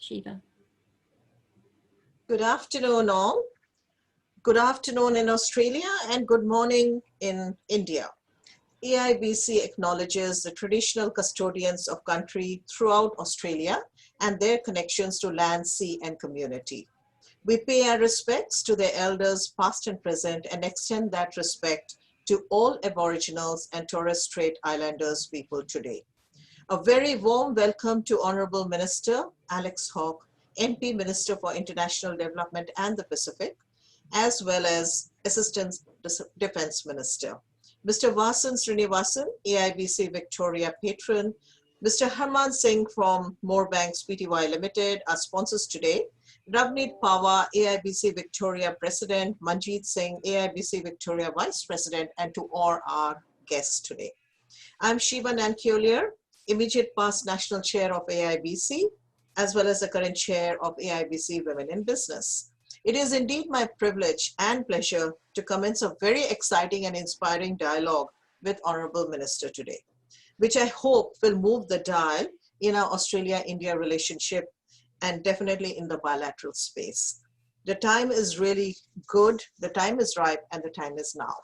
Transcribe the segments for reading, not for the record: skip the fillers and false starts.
Shiva. Good afternoon, all. Good afternoon in Australia and good morning in India. AIBC acknowledges the traditional custodians of country throughout Australia and their connections to land, sea, and community. We pay our respects to their elders, past and present, and extend that respect to all Aboriginals and Torres Strait Islanders people today. A very warm welcome to Honourable Minister Alex Hawke, MP Minister for International Development and the Pacific, as well as Assistant Defence Minister. Mr. Vasan Srinivasan, AIBC Victoria Patron, Mr. Harman Singh from Morbanx Pty Limited, our sponsors today, Ravneet Pava, AIBC Victoria President, Manjeet Singh, AIBC Victoria Vice President, and to all our guests today. I'm Shiva Nankiolier, immediate past National Chair of AIBC, as well as the current Chair of AIBC Women in Business. It is indeed my privilege and pleasure to commence a very exciting and inspiring dialogue with Honourable Minister today, which I hope will move the dial in our Australia-India relationship and definitely in the bilateral space. The time is really good, the time is ripe, and the time is now.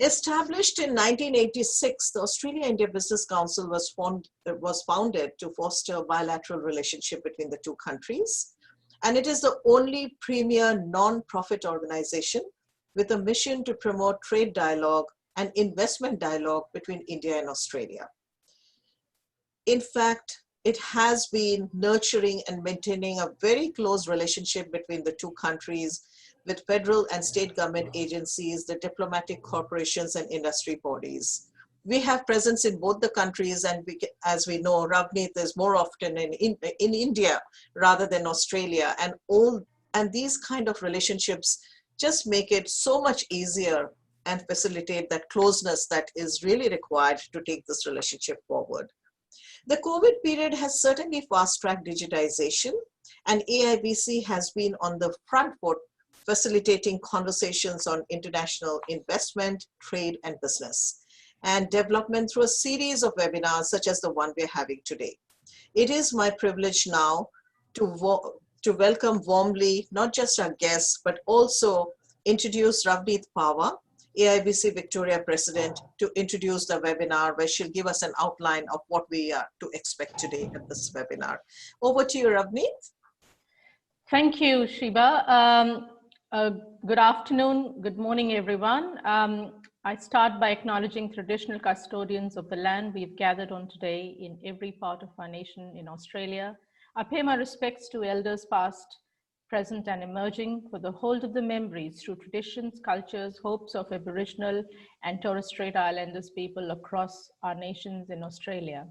Established in 1986, the Australia-India Business Council was founded to foster a bilateral relationship between the two countries. And it is the only premier non-profit organization with a mission to promote trade dialogue and investment dialogue between India and Australia. In fact, it has been nurturing and maintaining a very close relationship between the two countries with federal and state government agencies, the diplomatic corporations and industry bodies. We have presence in both the countries, and as we know, Ravneet is more often in India rather than Australia, and these kind of relationships just make it so much easier and facilitate that closeness that is really required to take this relationship forward. The COVID period has certainly fast-tracked digitization, and AIBC has been on the front foot facilitating conversations on international investment, trade, and business, and development through a series of webinars such as the one we're having today. It is my privilege now to welcome warmly, not just our guests, but also introduce Ravneet Pava, AIBC Victoria President, to introduce the webinar where she'll give us an outline of what we are to expect today at this webinar. Over to you, Ravneet. Thank you, Shiva. Good afternoon, good morning, everyone. I start by acknowledging traditional custodians of the land we've gathered on today in every part of our nation in Australia. I pay my respects to elders past, present, and emerging for the hold of the memories through traditions, cultures, hopes of Aboriginal and Torres Strait Islanders people across our nations in Australia.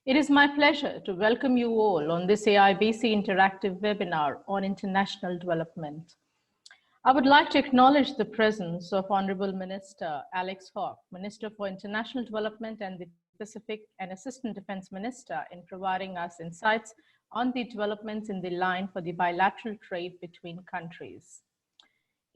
It is my pleasure to welcome you all on this AIBC interactive webinar on international development. I would like to acknowledge the presence of Honourable Minister Alex Hawke, Minister for International Development and the Pacific and Assistant Defence Minister, in providing us insights on the developments in the line for the bilateral trade between countries.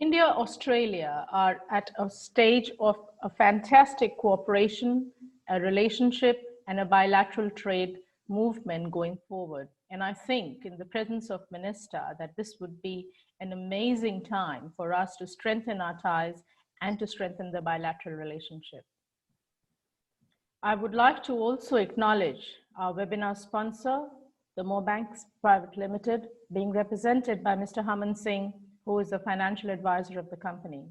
India and Australia are at a stage of a fantastic cooperation, a relationship, and a bilateral trade movement going forward. And I think in the presence of Minister that this would be an amazing time for us to strengthen our ties and to strengthen the bilateral relationship. I would like to also acknowledge our webinar sponsor, the Morbanx Private Limited, being represented by Mr. Harman Singh, who is the financial advisor of the company.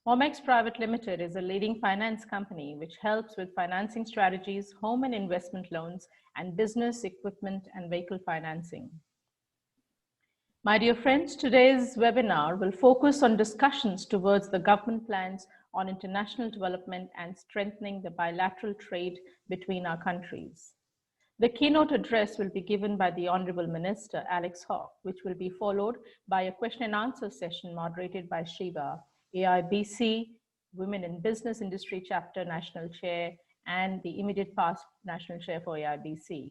Morbanx Private Limited is a leading finance company which helps with financing strategies, home and investment loans, and business equipment and vehicle financing. My dear friends, today's webinar will focus on discussions towards the government plans on international development and strengthening the bilateral trade between our countries. The keynote address will be given by the Honourable Minister Alex Hawke, which will be followed by a question and answer session moderated by Shiva, AIBC Women in Business Industry Chapter National Chair and the immediate past National Chair for AIBC.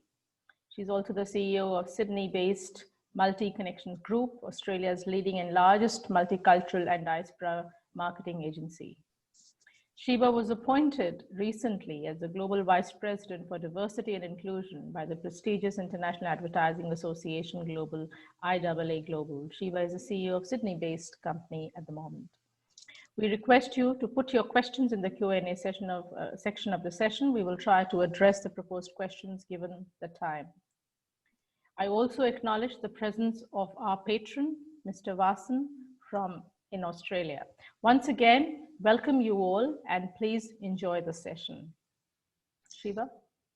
She's also the CEO of Sydney-based Multi-Connections Group, Australia's leading and largest multicultural and diaspora marketing agency. Shiba was appointed recently as the Global Vice President for Diversity and Inclusion by the prestigious International Advertising Association Global, IAA Global. Shiba is the CEO of Sydney-based company at the moment. We request you to put your questions in the Q&A section of the session. We will try to address the proposed questions given the time. I also acknowledge the presence of our patron, Mr. Vasan in Australia. Once again, welcome you all and please enjoy the session. Shiva?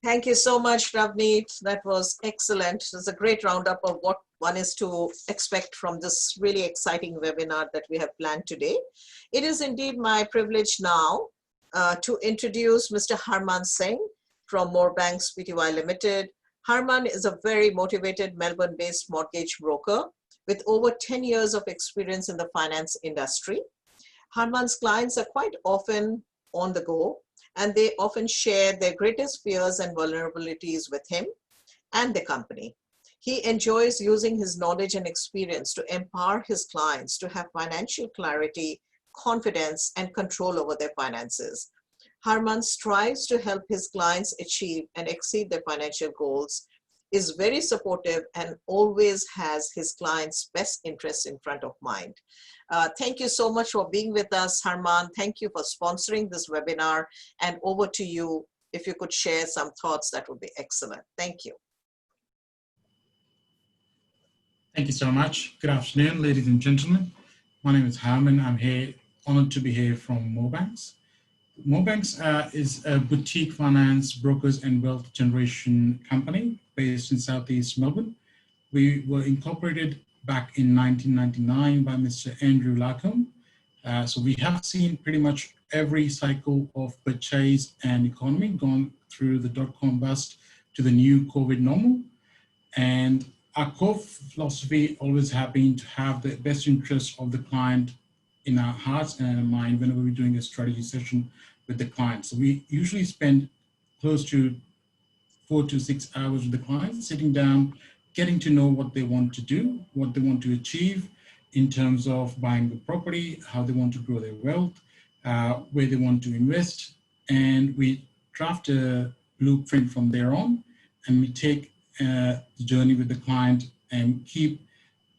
Thank you so much, Ravneet. That was excellent. It was a great roundup of what one is to expect from this really exciting webinar that we have planned today. It is indeed my privilege now to introduce Mr. Harman Singh from Morbanx Pty Limited. Harman is a very motivated Melbourne-based mortgage broker with over 10 years of experience in the finance industry. Harman's clients are quite often on the go, and they often share their greatest fears and vulnerabilities with him and the company. He enjoys using his knowledge and experience to empower his clients to have financial clarity, confidence, and control over their finances. Harman strives to help his clients achieve and exceed their financial goals, is very supportive, and always has his clients' best interests in front of mind. Thank you so much for being with us, Harman. Thank you for sponsoring this webinar. And over to you. If you could share some thoughts, that would be excellent. Thank you. Thank you so much. Good afternoon, ladies and gentlemen. My name is Harman. I'm here, honored to be here from Morbanx. Morbanx is a boutique finance, brokers, and wealth generation company based in Southeast Melbourne. We were incorporated back in 1999 by Mr. Andrew Larcombe. So we have seen pretty much every cycle of purchase and economy, gone through the dot-com bust to the new COVID normal. And our core philosophy always has been to have the best interests of the client in our hearts and our mind whenever we're doing a strategy session with the client. So we usually spend close to 4 to 6 hours with the client, sitting down, getting to know what they want to do, what they want to achieve in terms of buying the property, how they want to grow their wealth, where they want to invest. And we draft a blueprint from there on, and we take the journey with the client and keep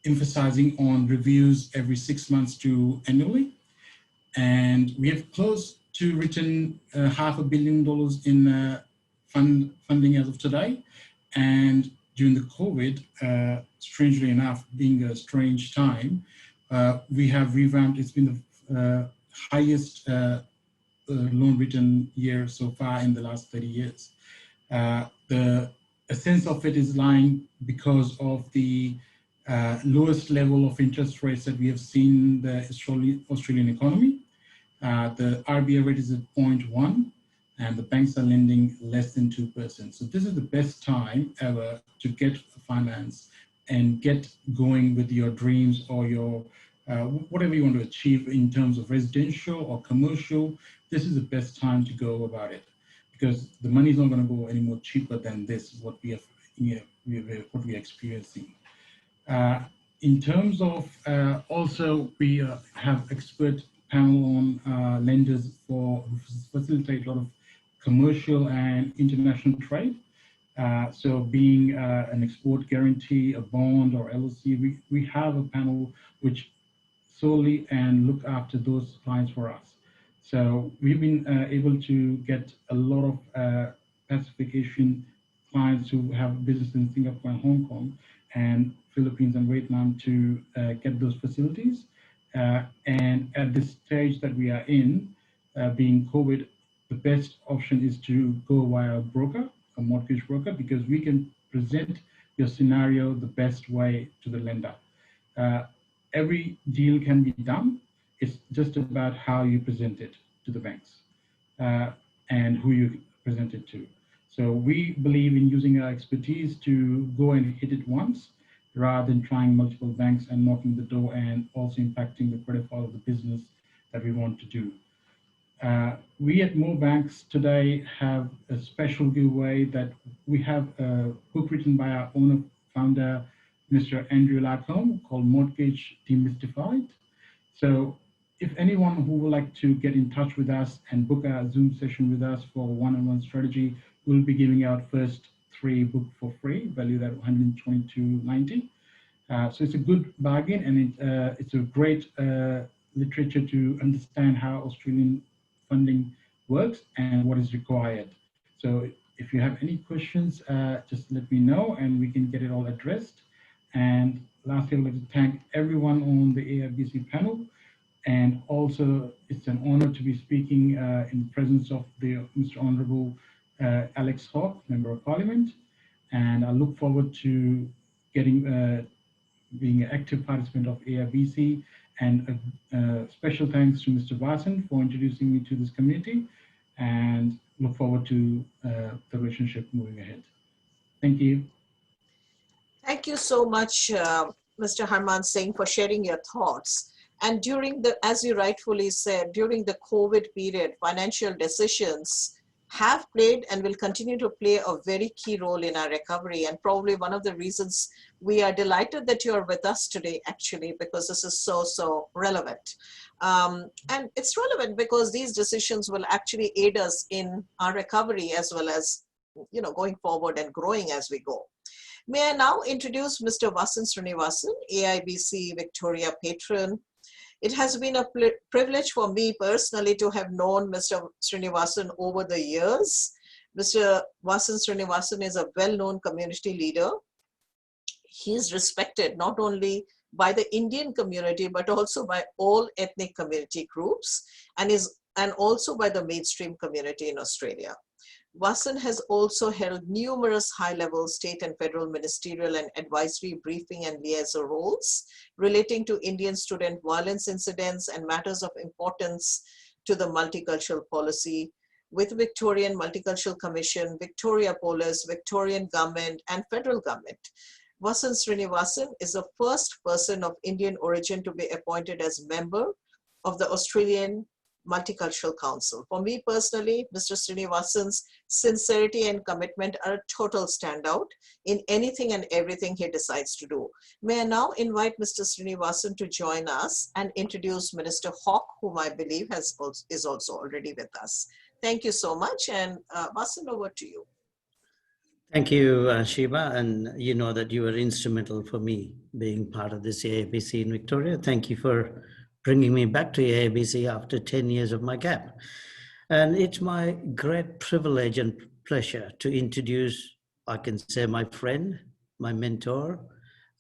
emphasizing on reviews every 6 months to annually. And we have close to written $500 million in funding as of today. And during the COVID, strangely enough, being a strange time, we have revamped. It's been the highest loan written year so far in the last 30 years. The essence of it is lying because of the lowest level of interest rates that we have seen in the Australian economy. The RBA rate is at 0.1, and the banks are lending less than 2%. So this is the best time ever to get finance and get going with your dreams or your whatever you want to achieve in terms of residential or commercial. This is the best time to go about it, because the money is not going to go any more cheaper than this, what we are, what we are experiencing. In terms of also, we have expert panel on lenders for facilitate a lot of commercial and international trade. So being an export guarantee, a bond or LLC, we have a panel which solely and look after those clients for us. So we've been able to get a lot of Pacification clients who have business in Singapore and Hong Kong and Philippines and Vietnam to get those facilities. And at this stage that we are in, being COVID, the best option is to go via a broker, a mortgage broker, because we can present your scenario the best way to the lender. Every deal can be done. It's just about how you present it to the banks and who you present it to. So we believe in using our expertise to go and hit it once, rather than trying multiple banks and knocking the door and also impacting the credit file of the business that we want to do. We at Morbanx today have a special giveaway that we have a book written by our owner, founder, Mr. Andrew Larcombe, called Mortgage Demystified. So if anyone who would like to get in touch with us and book a Zoom session with us for one-on-one strategy, we'll be giving out first 3 books for free, valued at $122.90. So it's a good bargain, and it's a great literature to understand how Australian funding works and what is required. So if you have any questions, just let me know and we can get it all addressed. And lastly, I'd like to thank everyone on the AIBC panel. And also, it's an honor to be speaking in the presence of the Mr. Honorable Alex Hawke, Member of Parliament. And I look forward to getting being an active participant of AIBC. And special thanks to Mr. Vasan for introducing me to this community, and look forward to the relationship moving ahead. Thank you. Thank you so much, Mr. Harman Singh, for sharing your thoughts. And during the, as you rightfully said, during the COVID period, financial decisions have played and will continue to play a very key role in our recovery. And probably one of the reasons we are delighted that you're with us today, actually, because this is so relevant. And it's relevant because these decisions will actually aid us in our recovery as well as, you know, going forward and growing as we go. May I now introduce Mr. Vasan Srinivasan, AIBC Victoria patron. It has been a privilege for me personally to have known Mr. Srinivasan over the years. Mr. Vasan Srinivasan is a well-known community leader. He is respected not only by the Indian community, but also by all ethnic community groups, and also by the mainstream community in Australia. Vasan has also held numerous high-level state and federal ministerial and advisory briefing and liaison roles relating to Indian student violence incidents and matters of importance to the multicultural policy with Victorian Multicultural Commission, Victoria Police, Victorian government, and federal government. Vasan Srinivasan is the first person of Indian origin to be appointed as member of the Australian Multicultural Council. For me personally, Mr. Srinivasan's sincerity and commitment are a total standout in anything and everything he decides to do. May I now invite Mr. Srinivasan to join us and introduce Minister Hawke, whom I believe is also already with us. Thank you so much, and Vasan, over to you. Thank you, Shiva, and you know that you were instrumental for me being part of this AIBC in Victoria. Thank you for bringing me back to AIBC after 10 years of my gap. And it's my great privilege and pleasure to introduce, I can say, my friend, my mentor,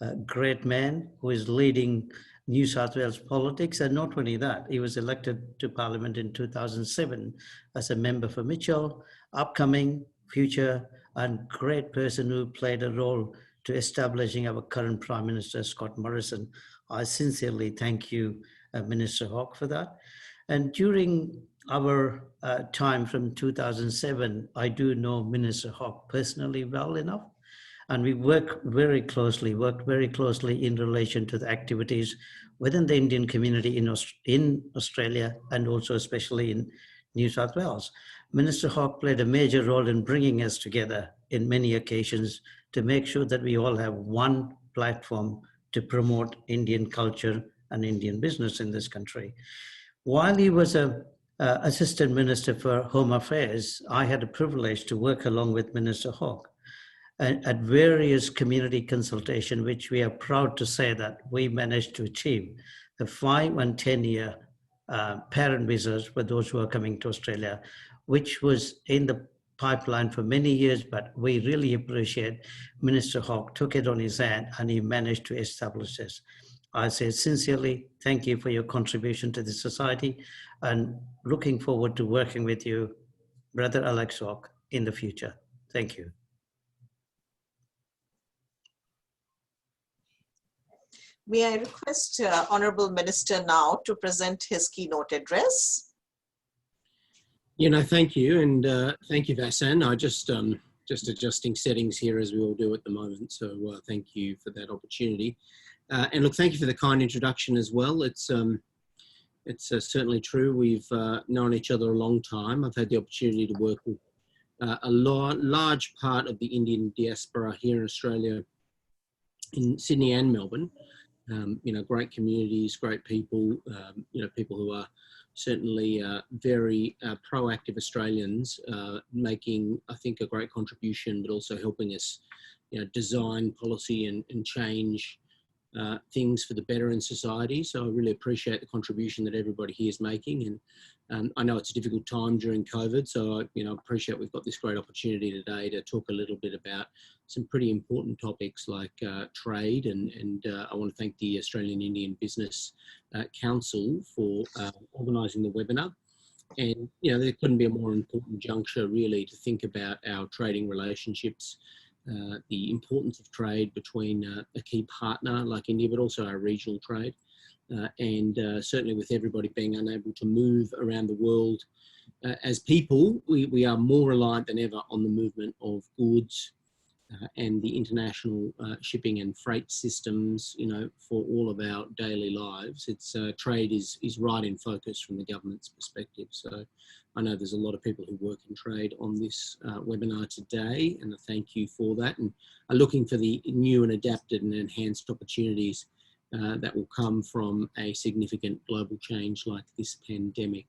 a great man who is leading New South Wales politics. And not only that, he was elected to Parliament in 2007 as a member for Mitchell, upcoming, future, and great person who played a role to establishing our current Prime Minister, Scott Morrison. I sincerely thank you, Minister Hawke, for that. And during our time from 2007, I do know Minister Hawke personally well enough, and we worked very closely in relation to the activities within the Indian community in Australia, and also especially in New South Wales. Minister Hawke played a major role in bringing us together in many occasions to make sure that we all have one platform to promote Indian culture and Indian business in this country. While he was an Assistant Minister for Home Affairs, I had a privilege to work along with Minister Hawke at various community consultation, which we are proud to say that we managed to achieve the 5 and 10-year parent visas for those who are coming to Australia, which was in the pipeline for many years, but we really appreciate Minister Hawke took it on his hand and he managed to establish this. I say sincerely, thank you for your contribution to the society, and looking forward to working with you, Brother Alex Hawke, in the future. Thank you. May I request Honourable Minister now to present his keynote address. Thank you, and thank you, Vasan. I just adjusting settings here as we all do at the moment. So thank you for that opportunity. And look, thank you for the kind introduction as well. It's certainly true. We've known each other a long time. I've had the opportunity to work with a large part of the Indian diaspora here in Australia, in Sydney and Melbourne, you know, great communities, great people, you know, people who are certainly very proactive Australians, making, I think, a great contribution, but also helping us, you know, design policy and change things for the better in society. So I really appreciate the contribution that everybody here is making. And I know it's a difficult time during COVID, so I, you know, appreciate we've got this great opportunity today to talk a little bit about some pretty important topics like trade. And I want to thank the Australian Indian Business Council for organising the webinar. And, you know, there couldn't be a more important juncture really to think about our trading relationships, the importance of trade between a key partner like India, but also our regional trade. And certainly with everybody being unable to move around the world as people, we are more reliant than ever on the movement of goods and the international shipping and freight systems, you know, for all of our daily lives. It's trade is right in focus from the government's perspective. So I know there's a lot of people who work in trade on this webinar today, and I thank you for that, and are looking for the new and adapted and enhanced opportunities that will come from a significant global change like this pandemic.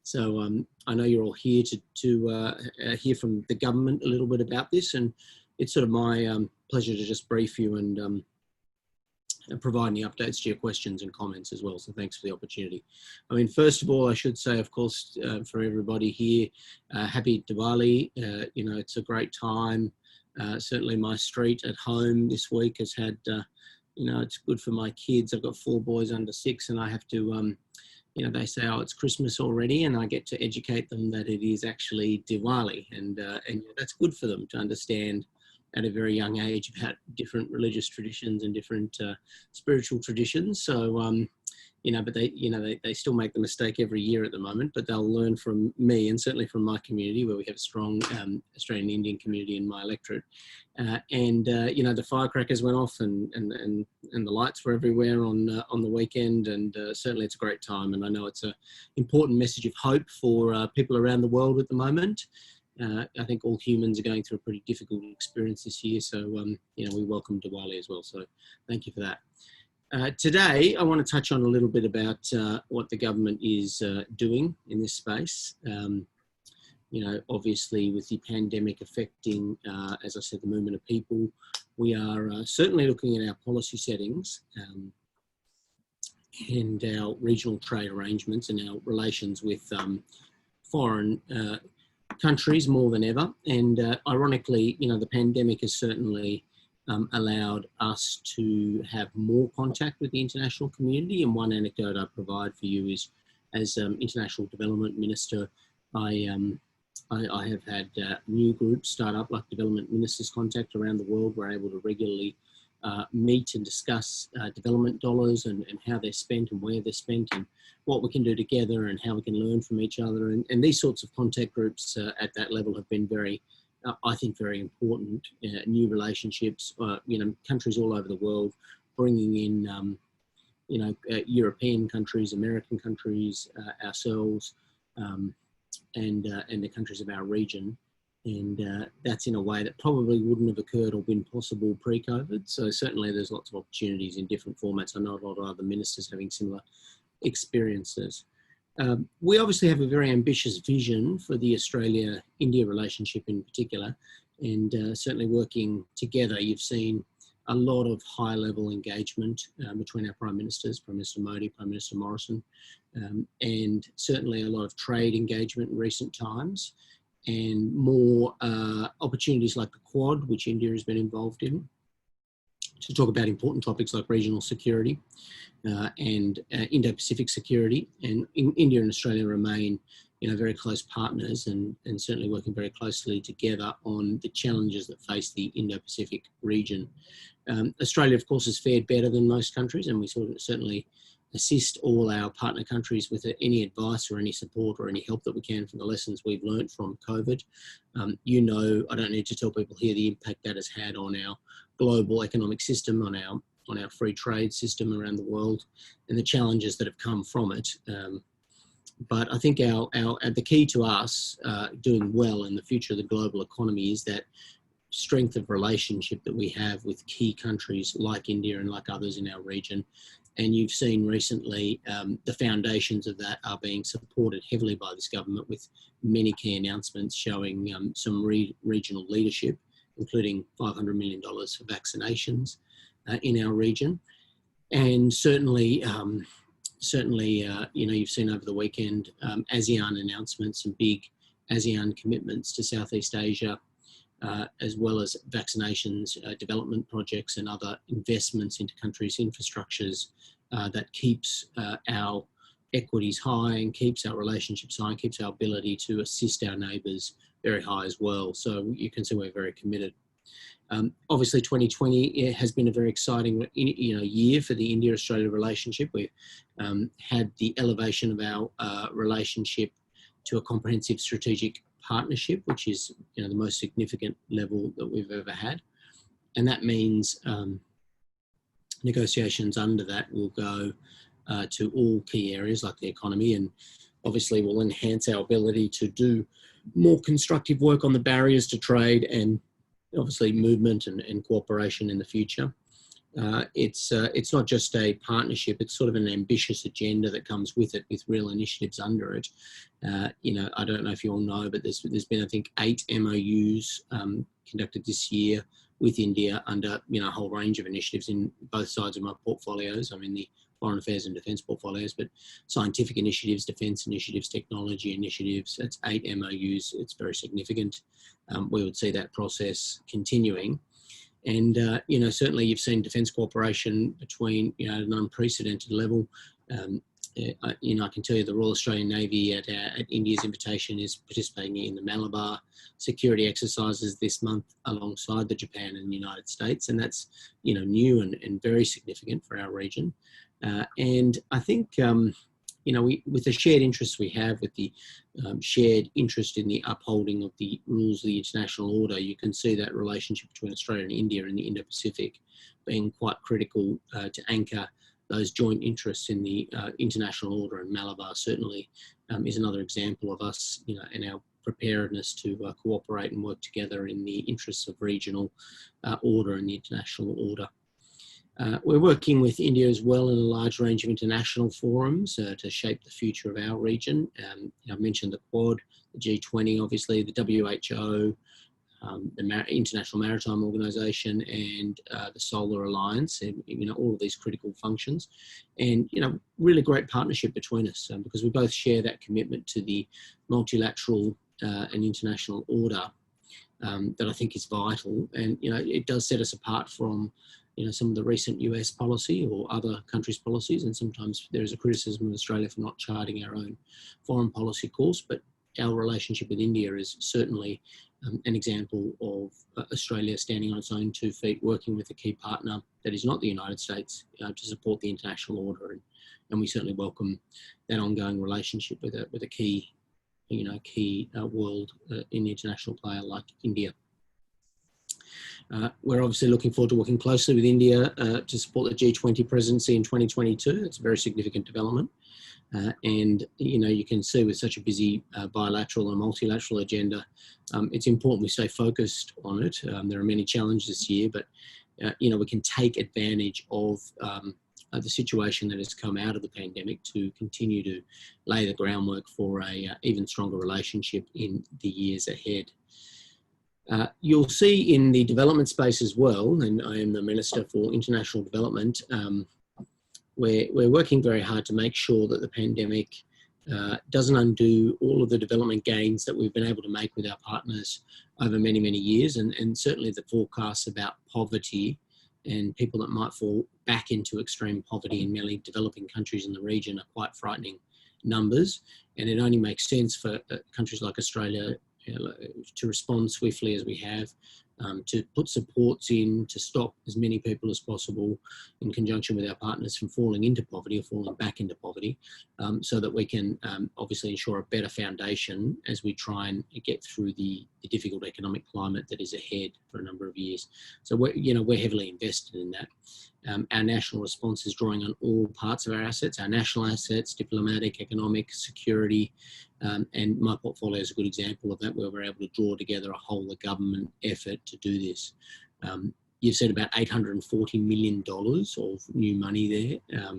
So I know you're all here to hear from the government a little bit about this, and it's sort of my pleasure to just brief you and provide any updates to your questions and comments as well. So thanks for the opportunity. I mean, first of all, I should say, of course, for everybody here, happy Diwali. You know, it's a great time. Certainly my street at home this week has had, you know, it's good for my kids. I've got 4 boys under 6, and I have to, you know, they say, oh, it's Christmas already, and I get to educate them that it is actually Diwali, and that's good for them to understand at a very young age about different religious traditions and different spiritual traditions. So, you know, but they still make the mistake every year at the moment, but they'll learn from me, and certainly from my community where we have a strong Australian Indian community in my electorate. You know, the firecrackers went off and the lights were everywhere on the weekend, and certainly it's a great time. And I know it's an important message of hope for people around the world at the moment. I think all humans are going through a pretty difficult experience this year. So, you know, we welcome Diwali as well. So thank you for that. Today, I want to touch on a little bit about what the government is doing in this space. You know, obviously with the pandemic affecting, as I said, the movement of people, we are certainly looking at our policy settings and our regional trade arrangements and our relations with foreign countries more than ever. And ironically, you know, the pandemic has certainly allowed us to have more contact with the international community. And one anecdote I provide for you is, as International Development Minister, I have had new groups start up, like Development Ministers Contact around the world. We're able to regularly meet and discuss development dollars and how they're spent and where they're spent and what we can do together and how we can learn from each other. And these sorts of contact groups at that level have been very, I think, very important. New relationships, you know, countries all over the world, bringing in, you know, European countries, American countries, ourselves, and the countries of our region. And that's in a way that probably wouldn't have occurred or been possible pre-COVID. So certainly there's lots of opportunities in different formats. I know a lot of other ministers having similar experiences. We obviously have a very ambitious vision for the Australia-India relationship in particular, and certainly working together, you've seen a lot of high-level engagement between our Prime Ministers, Prime Minister Modi, Prime Minister Morrison, and certainly a lot of trade engagement in recent times, and more opportunities like the Quad, which India has been involved in, to talk about important topics like regional security and Indo-Pacific security. And India and Australia remain, you know, very close partners and certainly working very closely together on the challenges that face the Indo-Pacific region. Australia, of course, has fared better than most countries, and we certainly assist all our partner countries with any advice or any support or any help that we can from the lessons we've learned from COVID. You know, I don't need to tell people here the impact that has had on our global economic system, on our free trade system around the world, and the challenges that have come from it. But I think the key to us doing well in the future of the global economy is that strength of relationship that we have with key countries like India and like others in our region. And you've seen recently the foundations of that are being supported heavily by this government, with many key announcements showing some regional leadership, including $500 million for vaccinations in our region. And certainly, you've seen over the weekend ASEAN announcements, some big ASEAN commitments to Southeast Asia, as well as vaccinations, development projects and other investments into countries' infrastructures that keeps our equities high and keeps our relationships high and keeps our ability to assist our neighbours very high as well. So you can see we're very committed. Obviously 2020 has been a very exciting year for the India-Australia relationship. We've had the elevation of our relationship to a comprehensive strategic partnership, which is the most significant level that we've ever had. And that means negotiations under that will go to all key areas like the economy, and obviously will enhance our ability to do more constructive work on the barriers to trade and obviously movement and cooperation in the future. It's not just a partnership, it's sort of an ambitious agenda that comes with it, with real initiatives under it. I don't know if you all know, but there's been, I think, 8 MOUs conducted this year with India under a whole range of initiatives in both sides of my portfolios. I'm in the foreign affairs and defence portfolios, but scientific initiatives, defence initiatives, technology initiatives, it's 8 MOUs. It's very significant. We would see that process continuing. And, certainly you've seen defence cooperation between, at an unprecedented level. I can tell you the Royal Australian Navy at India's invitation is participating in the Malabar security exercises this month alongside the Japan and the United States. And that's, new and very significant for our region. And I think, with the shared interests we have, with the shared interest in the upholding of the rules of the international order, you can see that relationship between Australia and India in the Indo-Pacific being quite critical to anchor those joint interests in the international order. And Malabar certainly is another example of us, and our preparedness to cooperate and work together in the interests of regional order and the international order. We're working with India as well in a large range of international forums to shape the future of our region. I mentioned the Quad, the G20, obviously, the WHO, the International Maritime Organization, and the Solar Alliance, and all of these critical functions. And really great partnership between us because we both share that commitment to the multilateral and international order that I think is vital. And it does set us apart from some of the recent US policy or other countries' policies, and sometimes there is a criticism of Australia for not charting our own foreign policy course, but our relationship with India is certainly an example of Australia standing on its own 2 feet, working with a key partner that is not the United States to support the international order. And we certainly welcome that ongoing relationship with a key world in the international player like India. We're obviously looking forward to working closely with India to support the G20 presidency in 2022. It's a very significant development. And, you can see with such a busy bilateral and multilateral agenda, it's important we stay focused on it. There are many challenges this year, but, we can take advantage of the situation that has come out of the pandemic to continue to lay the groundwork for a even stronger relationship in the years ahead. You'll see in the development space as well, and I am the Minister for International Development, we're working very hard to make sure that the pandemic doesn't undo all of the development gains that we've been able to make with our partners over many, many years. And certainly the forecasts about poverty and people that might fall back into extreme poverty in many developing countries in the region are quite frightening numbers. And it only makes sense for countries like Australia to respond swiftly as we have, to put supports in to stop as many people as possible in conjunction with our partners from falling into poverty or falling back into poverty, so that we can obviously ensure a better foundation as we try and get through the difficult economic climate that is ahead for a number of years. So we're heavily invested in that. Our national response is drawing on all parts of our assets, our national assets, diplomatic, economic, security, And my portfolio is a good example of that, where we're able to draw together a whole of government effort to do this. You've said about $840 million of new money there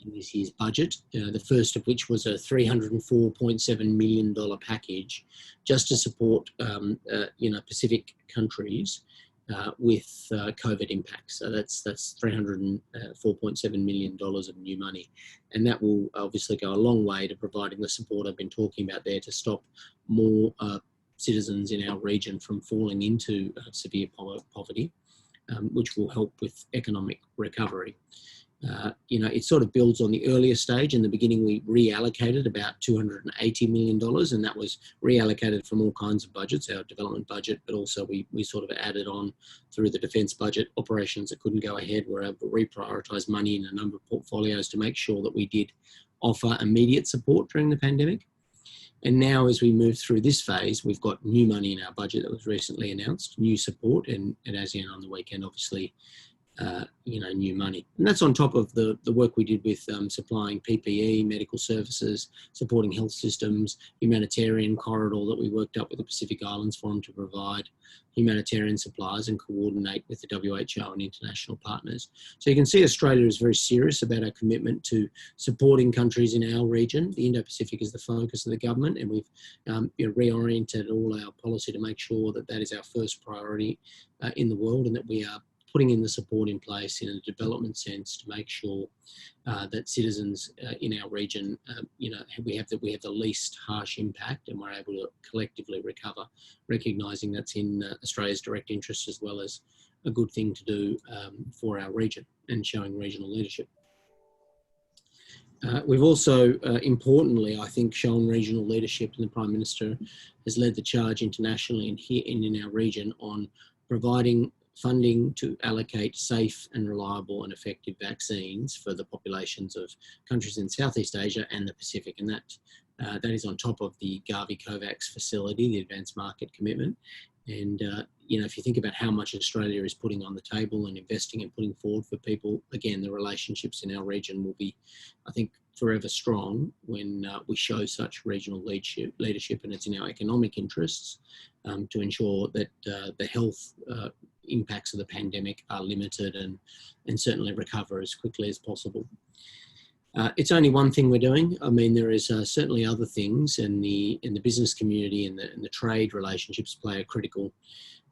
in this year's budget, the first of which was a $304.7 million package just to support Pacific countries with COVID impacts. So that's $304.7 million of new money. And that will obviously go a long way to providing the support I've been talking about there to stop more citizens in our region from falling into severe poverty, which will help with economic recovery. It sort of builds on the earlier stage. In the beginning, we reallocated about $280 million, and that was reallocated from all kinds of budgets, our development budget, but also we sort of added on through the defence budget operations that couldn't go ahead. We're able to reprioritise money in a number of portfolios to make sure that we did offer immediate support during the pandemic. And now, as we move through this phase, we've got new money in our budget that was recently announced, new support, and as in on the weekend, obviously, new money. And that's on top of the work we did with supplying PPE, medical services, supporting health systems, humanitarian corridor that we worked up with the Pacific Islands Forum to provide humanitarian supplies and coordinate with the WHO and international partners. So you can see Australia is very serious about our commitment to supporting countries in our region. The Indo-Pacific is the focus of the government, and we've reoriented all our policy to make sure that that is our first priority in the world, and that we are putting in the support in place in a development sense to make sure that citizens in our region, we have the least harsh impact, and we're able to collectively recover, recognising that's in Australia's direct interest as well as a good thing to do for our region and showing regional leadership. We've also, importantly, I think, shown regional leadership, and the Prime Minister has led the charge internationally and here in our region on providing funding to allocate safe and reliable and effective vaccines for the populations of countries in Southeast Asia and the Pacific. And that is on top of the Gavi COVAX facility, the advanced market commitment. And, if you think about how much Australia is putting on the table and investing and putting forward for people, again, the relationships in our region will be, I think, forever strong when we show such regional leadership, and it's in our economic interests to ensure that the health impacts of the pandemic are limited and certainly recover as quickly as possible. It's only one thing we're doing. I mean, there is certainly other things, and the business community and the trade relationships play a critical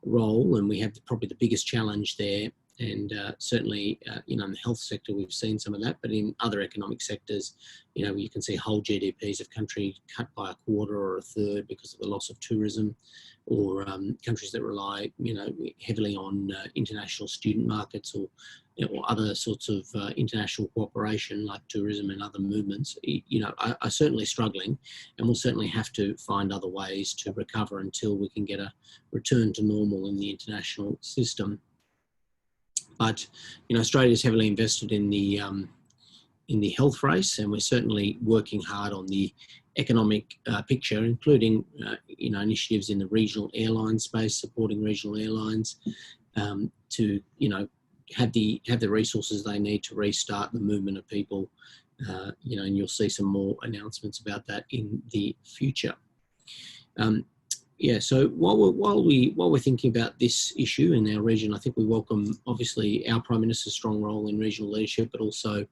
role, and we have probably the biggest challenge there. And certainly, in the health sector, we've seen some of that, but in other economic sectors, you can see whole GDPs of countries cut by a quarter or a third because of the loss of tourism, or countries that rely, heavily on international student markets or other sorts of international cooperation like tourism and other movements, are certainly struggling, and we'll certainly have to find other ways to recover until we can get a return to normal in the international system. But Australia is heavily invested in the health race, and we're certainly working hard on the economic picture, including initiatives in the regional airline space, supporting regional airlines to have the resources they need to restart the movement of people. And you'll see some more announcements about that in the future. So while we're thinking about this issue in our region, I think we welcome, obviously, our Prime Minister's strong role in regional leadership, but also,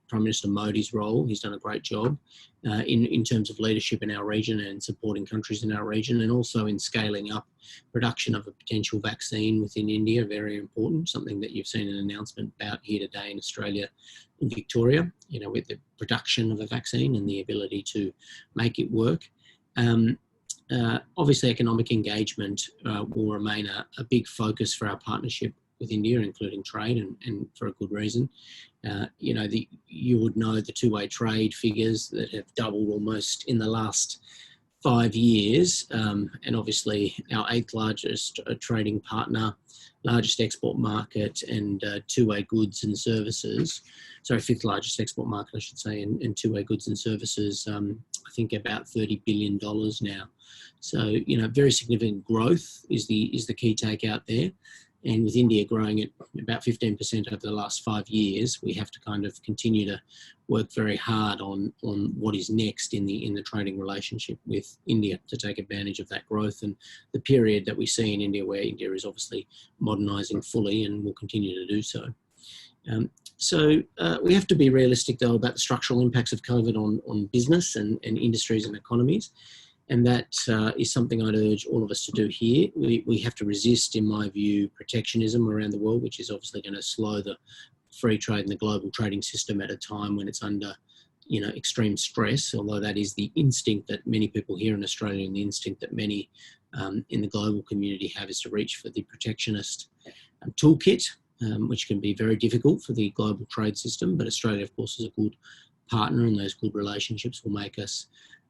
Prime Minister Modi's role. He's done a great job in terms of leadership in our region and supporting countries in our region, and also in scaling up production of a potential vaccine within India. Very important, something that you've seen an announcement about here today in Australia and Victoria, with the production of a vaccine and the ability to make it work. Obviously, economic engagement will remain a big focus for our partnership with India, including trade, and for a good reason. You would know the two-way trade figures that have doubled almost in the last 5 years, and obviously our 8th largest trading partner, largest export market, and two-way goods and services. Sorry, 5th largest export market, I should say, and two-way goods and services, I think about $30 billion now. So, very significant growth is the key takeout there. And with India growing at about 15% over the last 5 years, we have to kind of continue to work very hard on what is next in the trading relationship with India to take advantage of that growth and the period that we see in India, where India is obviously modernising fully and will continue to do so. We have to be realistic, though, about the structural impacts of COVID on business and industries and economies. And that is something I'd urge all of us to do here. We have to resist, in my view, protectionism around the world, which is obviously going to slow the free trade and the global trading system at a time when it's under, extreme stress, although that is the instinct that many people here in Australia and the instinct that many in the global community have, is to reach for the protectionist toolkit, which can be very difficult for the global trade system. But Australia, of course, is a good partner, and those good relationships will make us,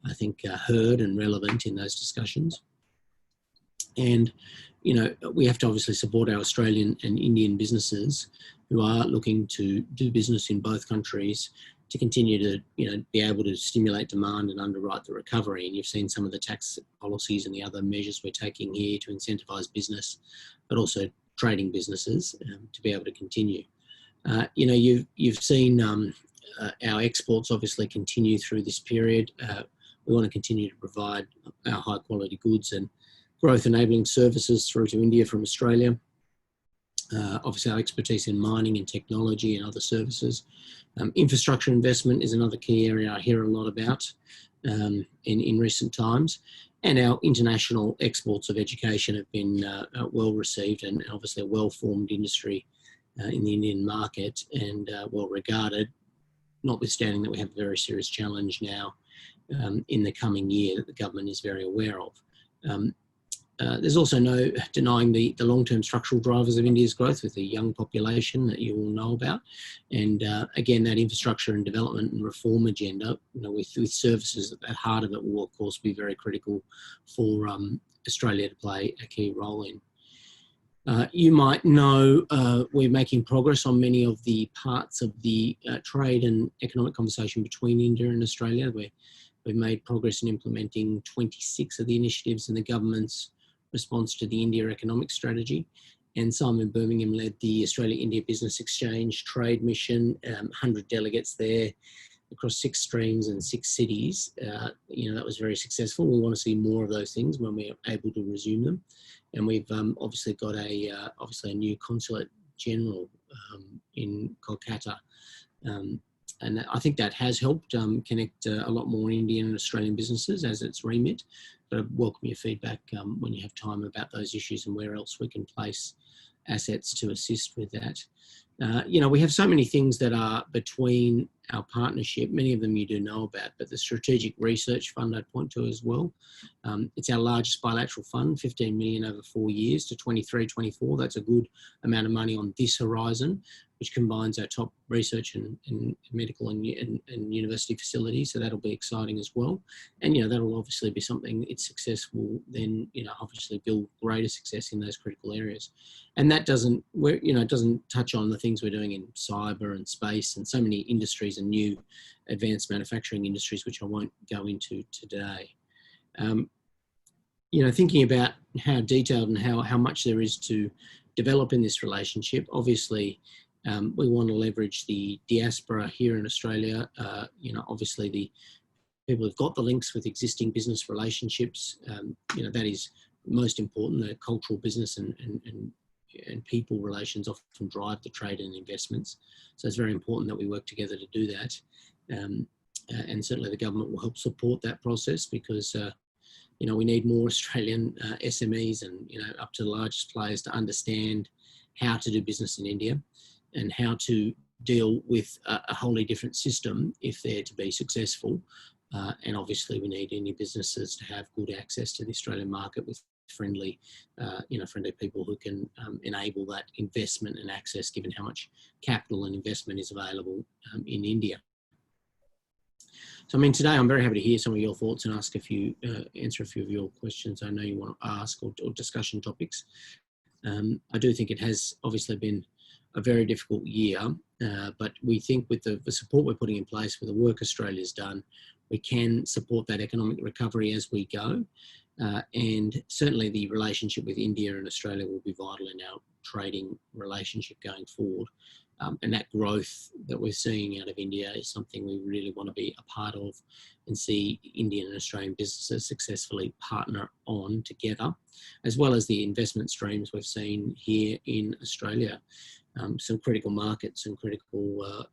I think, heard and relevant in those discussions. And, we have to obviously support our Australian and Indian businesses who are looking to do business in both countries to continue to, be able to stimulate demand and underwrite the recovery. And you've seen some of the tax policies and the other measures we're taking here to incentivise business, but also trading businesses to be able to continue. You've seen our exports obviously continue through this period. We want to continue to provide our high quality goods and growth enabling services through to India from Australia. Obviously our expertise in mining and technology and other services. Infrastructure investment is another key area I hear a lot about in recent times. And our international exports of education have been well received, and obviously a well-formed industry in the Indian market, and well regarded, notwithstanding that we have a very serious challenge now in the coming year that the government is very aware of. There's also no denying the long-term structural drivers of India's growth, with the young population that you all know about. And again, that infrastructure and development and reform agenda, with services at the heart of it, will of course be very critical for Australia to play a key role in. You might know we're making progress on many of the parts of the trade and economic conversation between India and Australia. We've made progress in implementing 26 of the initiatives in the government's response to the India economic strategy. And Simon Birmingham led the Australia-India Business Exchange Trade Mission, 100 delegates there across 6 streams and 6 cities. That was very successful. We want to see more of those things when we're able to resume them. And we've obviously got a new consulate general in Kolkata. And I think that has helped connect a lot more Indian and Australian businesses as its remit. But I welcome your feedback when you have time about those issues and where else we can place assets to assist with that. We have so many things that are between our partnership, many of them you do know about, but the Strategic Research Fund I'd point to as well. It's our largest bilateral fund, 15 million over 4 years to 23-24. That's a good amount of money on this horizon, which combines our top research and medical and university facilities. So that'll be exciting as well. And, that'll obviously be something, it's successful, then, obviously build greater success in those critical areas. And that doesn't touch on the things we're doing in cyber and space and so many industries and new advanced manufacturing industries, which I won't go into today. Thinking about how detailed and how much there is to develop in this relationship, obviously, we want to leverage the diaspora here in Australia. Obviously the people who've got the links with existing business relationships, that is most important. The cultural business and people relations often drive the trade and investments. So it's very important that we work together to do that. And certainly the government will help support that process, because we need more Australian SMEs and up to the largest players to understand how to do business in India and how to deal with a wholly different system if they're to be successful. And obviously we need Indian businesses to have good access to the Australian market with friendly people who can enable that investment and access, given how much capital and investment is available in India. So, today I'm very happy to hear some of your thoughts and answer a few of your questions I know you want to ask, or discussion topics. I do think it has obviously been a very difficult year, but we think with the support we're putting in place, with the work Australia's done, we can support that economic recovery as we go. And certainly the relationship with India and Australia will be vital in our trading relationship going forward. And that growth that we're seeing out of India is something we really want to be a part of and see Indian and Australian businesses successfully partner on together, as well as the investment streams we've seen here in Australia. Some critical markets and critical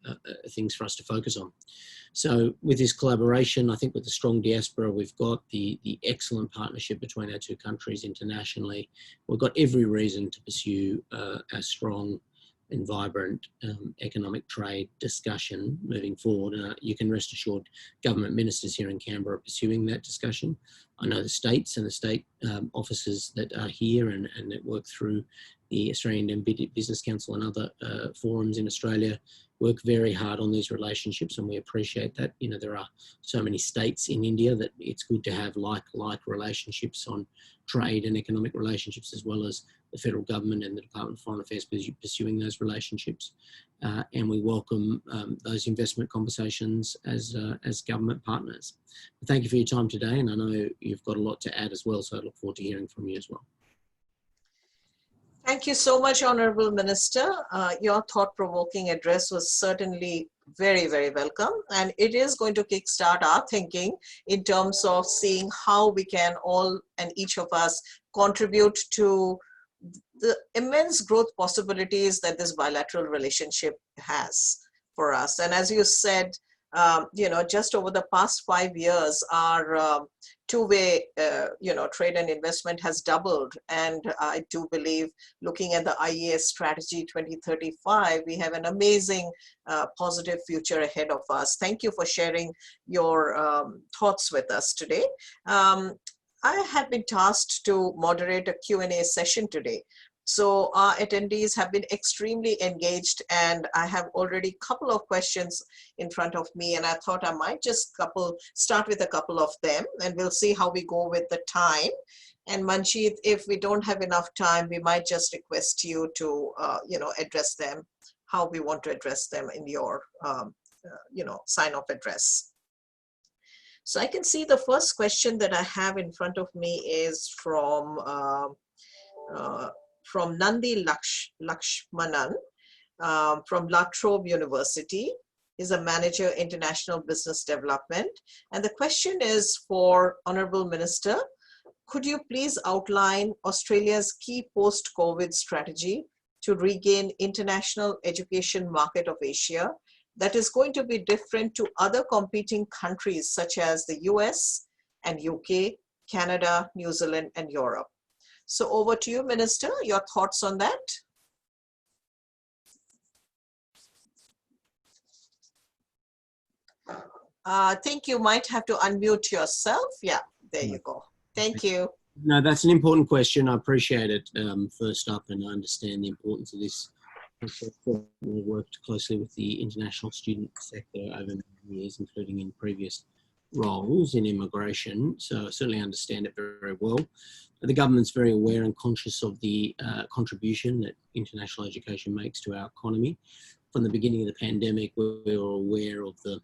things for us to focus on. So with this collaboration, I think with the strong diaspora, we've got the excellent partnership between our two countries internationally. We've got every reason to pursue a strong and vibrant economic trade discussion moving forward. You can rest assured government ministers here in Canberra are pursuing that discussion. I know the states and the state offices that are here and that work through the Australian Embedded Business Council and other forums in Australia work very hard on these relationships, and we appreciate that. You know, there are so many states in India that it's good to have like relationships on trade and economic relationships, as well as the federal government and the Department of Foreign Affairs pursuing those relationships. And we welcome those investment conversations as government partners. But thank you for your time today, and I know you've got a lot to add as well, so I look forward to hearing from you as well. Thank you so much, Honourable Minister. Your thought-provoking address was certainly very, very welcome. And it is going to kickstart our thinking in terms of seeing how we can all and each of us contribute to the immense growth possibilities that this bilateral relationship has for us. And as you said, you know, just over the past 5 years, our two-way, you know, trade and investment has doubled. And I do believe, looking at the IES strategy 2035, we have an amazing positive future ahead of us. Thank you for sharing your thoughts with us today. I have been tasked to moderate a Q&A session today. So our attendees have been extremely engaged, and I have already a couple of questions in front of me, and I thought I might just start with a couple of them, and we'll see how we go with the time. And Manjeet, if we don't have enough time, we might just request you to you know, address them how we want to address them in your you know, sign-off address. So I can see the first question that I have in front of me is from Nandi Lakshmanan from La Trobe University. Is a manager international business development. And the question is for Honourable Minister, could you please outline Australia's key post-COVID strategy to regain international education market of Asia that is going to be different to other competing countries such as the US and UK, Canada, New Zealand, and Europe? So over to you, Minister, your thoughts on that? I think you might have to unmute yourself. Yeah, there you go. Thank you. No, that's an important question. I appreciate it, first up, and I understand the importance of this. We've worked closely with the international student sector over many years, including in previous roles in immigration, so I certainly understand it very, very well. The government's very aware and conscious of the contribution that international education makes to our economy. From the beginning of the pandemic, we were aware of the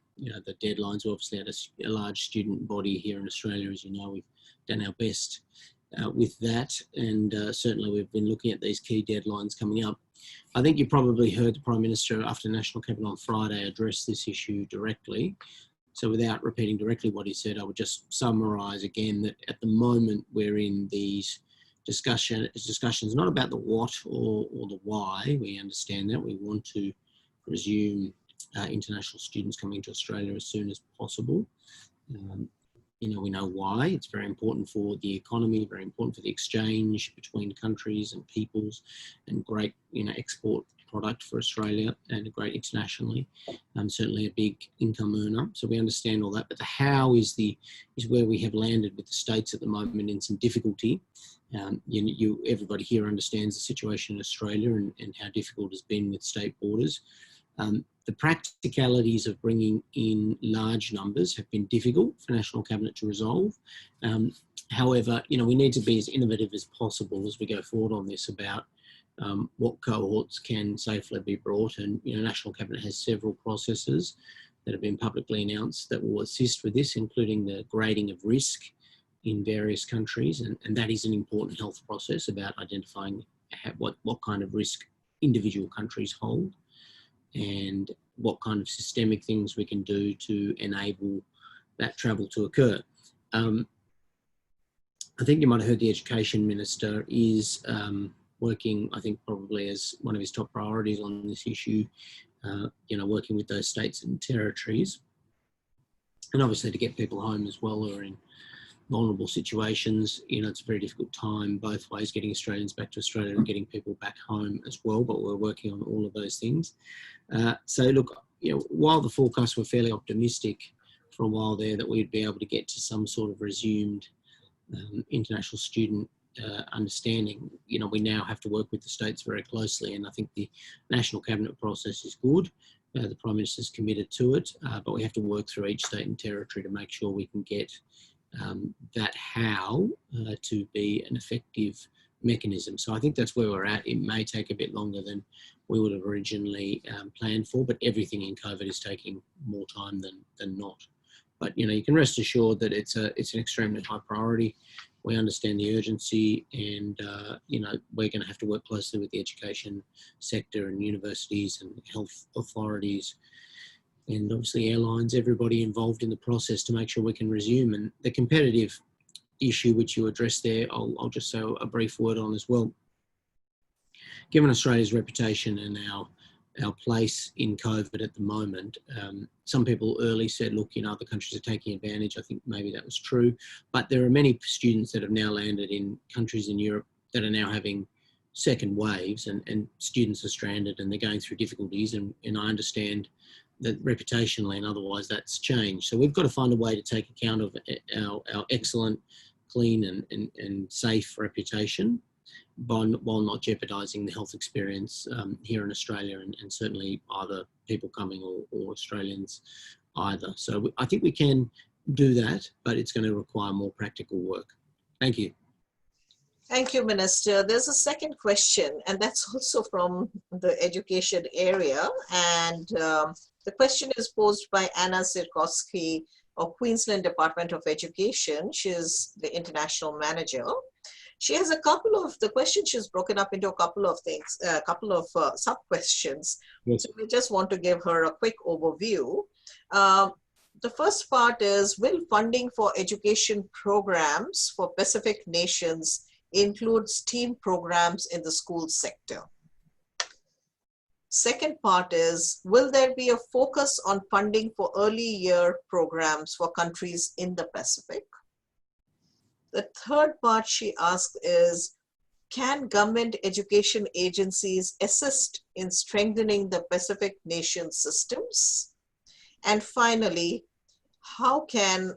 deadlines. We obviously had a large student body here in Australia, as you know. We've done our best with that, and certainly we've been looking at these key deadlines coming up. I think you probably heard the Prime Minister after National Cabinet on Friday address this issue directly. So without repeating directly what he said, I would just summarise again that at the moment we're in these discussions not about the what or the why. We understand that. We want to resume international students coming to Australia as soon as possible. We know why. It's very important for the economy, very important for the exchange between countries and peoples, and great, export product for Australia and great internationally. Certainly a big income earner. So we understand all that. But the how is where we have landed with the states at the moment in some difficulty. Everybody here understands the situation in Australia and how difficult it's been with state borders. The practicalities of bringing in large numbers have been difficult for National Cabinet to resolve. However, we need to be as innovative as possible as we go forward on this about what cohorts can safely be brought. And, National Cabinet has several processes that have been publicly announced that will assist with this, including the grading of risk in various countries, and that is an important health process about identifying what kind of risk individual countries hold and what kind of systemic things we can do to enable that travel to occur. I think you might have heard the Education Minister is working, I think probably as one of his top priorities on this issue, working with those states and territories, and obviously to get people home as well who are in vulnerable situations. It's a very difficult time both ways, getting Australians back to Australia and getting people back home as well, but we're working on all of those things. So look, while the forecasts were fairly optimistic for a while there that we'd be able to get to some sort of resumed international student understanding, we now have to work with the states very closely, and I think the National Cabinet process is good. The Prime Minister's committed to it, but we have to work through each state and territory to make sure we can get that how to be an effective mechanism. So I think that's where we're at. It may take a bit longer than we would have originally planned for, but everything in COVID is taking more time than not. But you can rest assured that it's an extremely high priority. We understand the urgency, and we're going to have to work closely with the education sector and universities and health authorities, and obviously airlines, everybody involved in the process to make sure we can resume. And the competitive issue which you addressed there, I'll just say a brief word on as well. Given Australia's reputation and our place in COVID at the moment, some people early said, look, other countries are taking advantage. I think maybe that was true, but there are many students that have now landed in countries in Europe that are now having second waves, and students are stranded and they're going through difficulties, and I understand that reputationally and otherwise that's changed. So we've got to find a way to take account of our excellent, clean and safe reputation while not jeopardising the health experience here in Australia, and certainly either people coming or Australians either. So I think we can do that, but it's going to require more practical work. Thank you. Thank you, Minister. There's a second question, and that's also from the education area. And the question is posed by Anna Sirkowski of Queensland Department of Education. She's the international manager. She has the question she's broken up into a couple of things, a couple of sub-questions. Yes. So we just want to give her a quick overview. The first part is, will funding for education programs for Pacific nations include STEAM programs in the school sector? Second part is, will there be a focus on funding for early year programs for countries in the Pacific? The third part she asked is, can government education agencies assist in strengthening the Pacific nation systems? And finally, how can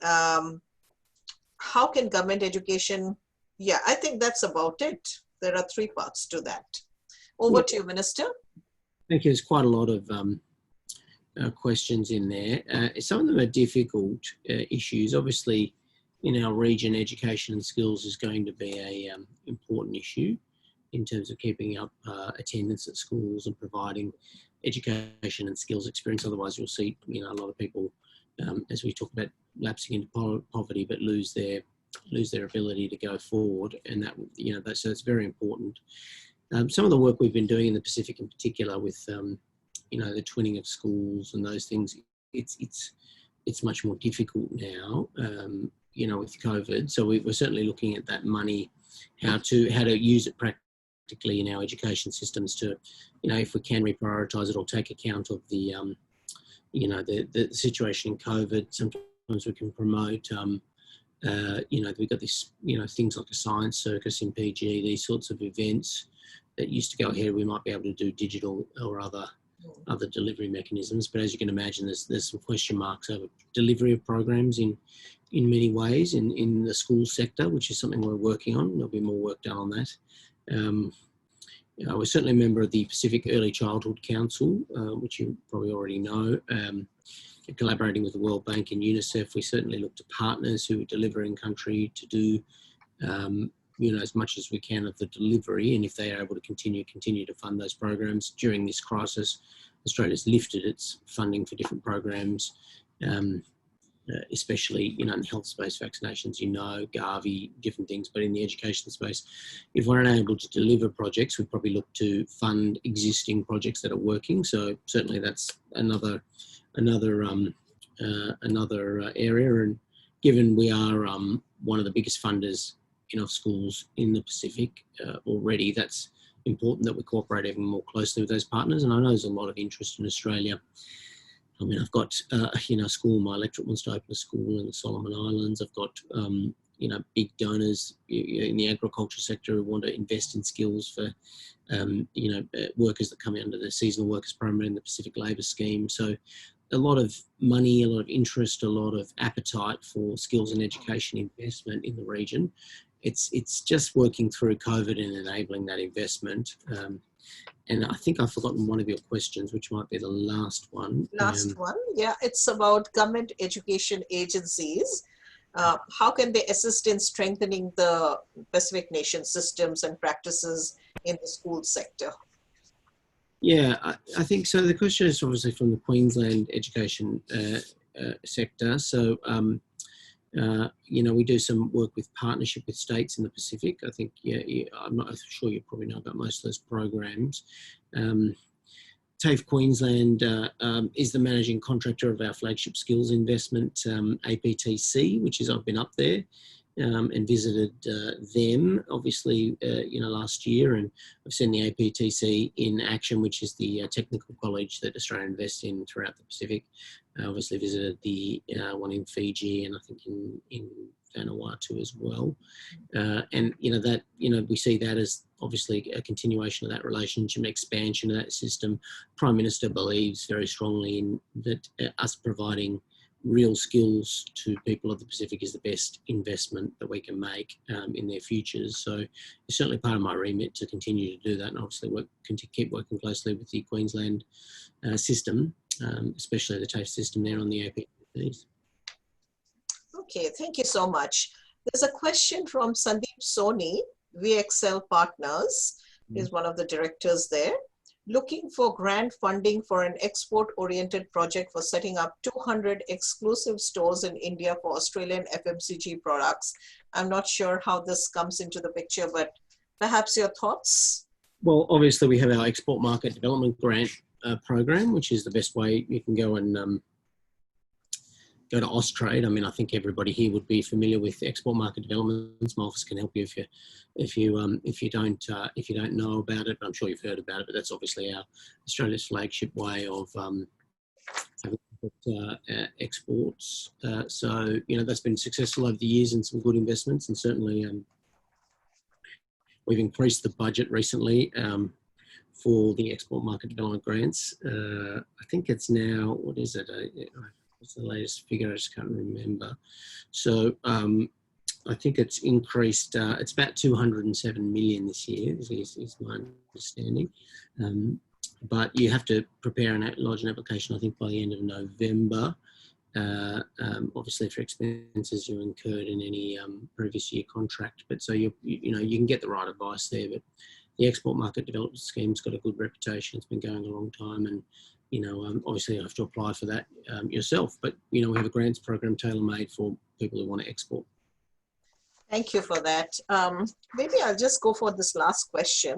government education, I think that's about it. There are three parts to that. Over to you, Minister. Thank you. There's quite a lot of questions in there. Some of them are difficult issues. Obviously, in our region, education and skills is going to be a important issue in terms of keeping up attendance at schools and providing education and skills experience. Otherwise, you'll see a lot of people, as we talk about, lapsing into poverty, but lose their ability to go forward, and that so it's very important. Some of the work we've been doing in the Pacific, in particular, with the twinning of schools and those things, it's much more difficult now. With COVID. So we're certainly looking at that money, how to use it practically in our education systems to, if we can reprioritise it or take account of the situation in COVID. Sometimes we can promote, we've got this, things like a science circus in PG, these sorts of events that used to go ahead. We might be able to do digital or other delivery mechanisms, but as you can imagine, there's some question marks over delivery of programs in many ways in the school sector, which is something we're working on. There'll be more work done on that. We're certainly a member of the Pacific Early Childhood Council, which you probably already know. Collaborating with the World Bank and UNICEF, we certainly look to partners who are delivering country to do as much as we can of the delivery, and if they are able to continue to fund those programs. During this crisis, Australia's lifted its funding for different programs especially, in the health space, vaccinations, Gavi, different things, but in the education space, if we're unable to deliver projects, we probably look to fund existing projects that are working. So certainly that's another area. And given we are one of the biggest funders of schools in the Pacific already, that's important that we cooperate even more closely with those partners. And I know there's a lot of interest in Australia. I mean, I've got, a school, my electorate wants to open a school in the Solomon Islands. I've got, big donors in the agriculture sector who want to invest in skills for, workers that come under the seasonal workers program in the Pacific Labour Scheme. So a lot of money, a lot of interest, a lot of appetite for skills and education investment in the region. It's just working through COVID and enabling that investment. And I think I've forgotten one of your questions, which might be the last one. Last one, yeah, it's about government education agencies. How can they assist in strengthening the Pacific nation systems and practices in the school sector? Yeah, I think so. The question is obviously from the Queensland education sector. So, we do some work with partnership with states in the Pacific. I think, I'm not sure you probably know about most of those programs. TAFE Queensland is the managing contractor of our flagship skills investment, APTC, which is, I've been up there and visited them, obviously, last year, and I've seen the APTC in action, which is the technical college that Australia invests in throughout the Pacific. I obviously visited the one in Fiji and I think in Vanuatu as well. And, we see that as obviously a continuation of that relationship and expansion of that system. Prime Minister believes very strongly in that us providing real skills to people of the Pacific is the best investment that we can make in their futures. So it's certainly part of my remit to continue to do that, and obviously keep working closely with the Queensland system, especially the TAFE system there on the APCs. Okay, thank you so much. There's a question from Sandeep Soni, VXL Partners, is one of the directors there. Looking for grant funding for an export-oriented project for setting up 200 exclusive stores in India for Australian FMCG products. I'm not sure how this comes into the picture, but perhaps your thoughts? Well, obviously we have our export market development grant program, which is the best way you can go and go to Austrade. I mean, I think everybody here would be familiar with export market developments. My office can help you if you don't know about it. But I'm sure you've heard about it. But that's obviously our Australia's flagship way of having exports. So that's been successful over the years and some good investments. And certainly we've increased the budget recently for the export market development grants. I think it's now, what is it? What's the latest figure? I just can't remember. So I think it's increased. It's about 207 million this year, is my understanding. But you have to prepare and lodge an application, I think, by the end of November. Obviously, for expenses you incurred in any previous year contract. But so you can get the right advice there. But the export market development scheme's got a good reputation. It's been going a long time, and obviously you have to apply for that yourself, but we have a grants program tailor-made for people who want to export. Thank you for that. Maybe I'll just go for this last question.